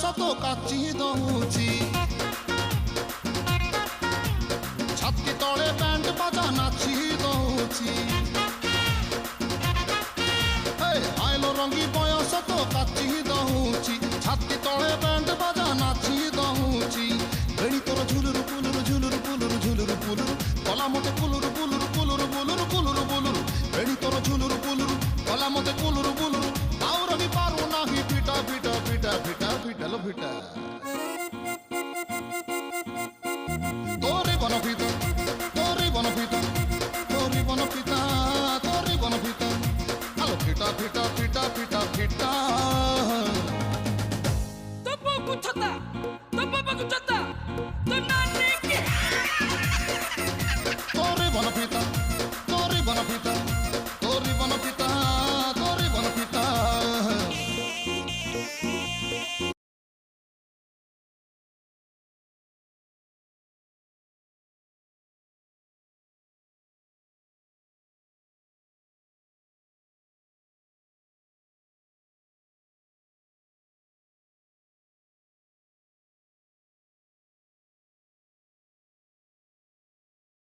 तो काची दौची छाती तले बैंड बाजा नाची दौची आइलो रंगी बयस तो काची दौची छाती तले बैंड बाजा नाची दौची बेणी तोर झुलुरु पुलुरु झुलुरु पुलुरु झुलुरु पुलुरु कला मते पुलुरु पुलुरु पुलुरु पुलुरु पुलुरु पुलुरु बेणी तोर झुलुरु पुलुरु कला मते पुलुरु पुलुरु आउर भी पारू नाही पिटा पिटा पिटा पिटा पिटालो पिटा तोरे बन पिता तोरे बन पिता तोरे बन पिता तोरे बन पिता आलो पिटा पिटा पिटा पिटा पिटा तो बाबू छता तो बाबा को छता तो नानी के तोरे बन पिता तोरे बन पिता तोरे बन पिता